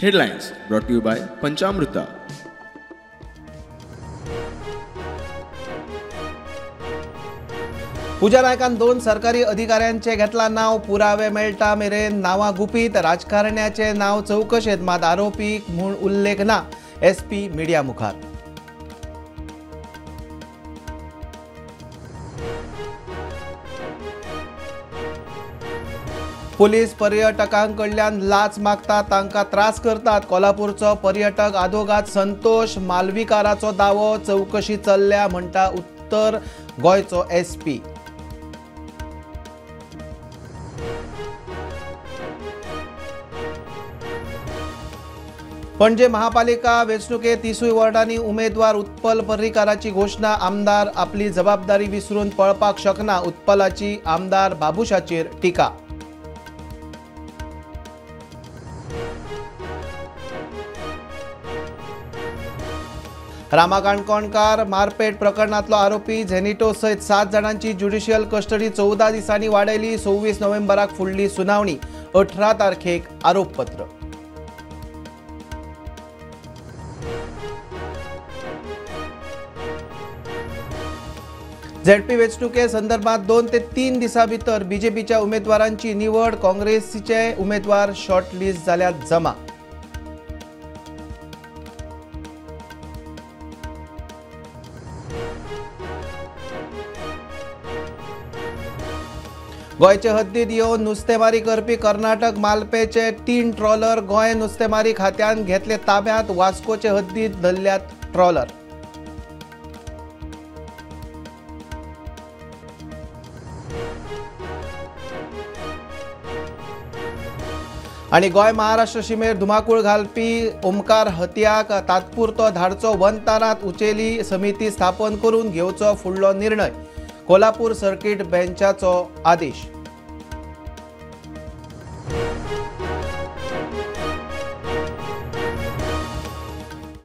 Headlines brought to you by Panchamrita. पूजा नायकान 2 सरकारी अधिकाऱ्यांचे घेतला नाव, पुरावे मेळटा मेरेन नावां गुपीत, राजकारण्याचे नाव चौकशेत मात आरोपी म्हूण उल्लेख ना, एसपी मिडिया मुखार. पुलीस पर्यटकांकडल्यान लाच मागतात, तांकां त्रास करतात. कोल्हापूरचो पर्यटक आदोगाद संतोष मालवीकाराचो दावो, चौकशी चल्ल्या म्हणटा उत्तर गोंयचो एसपी. पणजे महापालिका वेंचणुकेत 30 वॉर्डांनी उमेदवार उत्पल पर्रीकाराची घोषणा. आमदार आपली जबाबदारी विसरून पळपाक शकना, उत्पलाची आमदार बाबुशाचेर टिका. रामा काणकोणकार मारपेट प्रकरणातलो आरोपी झेनिटो सयत 7 जाणांची ज्युडिशियल कस्टडी 14 दिसांनी वाडयली. 26 नोव्हेंबराक फुडली सुनावणी, 18 तारखेक आरोपपत्र. झेडपी वेंचणुके संदर्भात 2 ते 3 दिसां भितर बीजेपीच्या उमेदवारांची निवड. काँग्रेसीचे उमेदवार शॉर्टलिस्ट जाल्यात जमा. गोंयचे हद्दीत येवन नुस्तेमारी करपी कर्नाटक मालपेचे 3 ट्रॉलर गोंय नुस्तेमारी खात्यान घेतले ताब्यांत. वास्कोचे हद्दीत धरल्यात ट्रॉलर. आणि गोंय महाराष्ट्र शिमेर धुमाकूळ घालपी ओमकार हत्याक तात्पुरतो धाडचो. वंतारात उचेली समिती स्थापन करून घेवचो फुडलो निर्णय. कोल्हापूर सर्कीट बेंचाचो आदेश.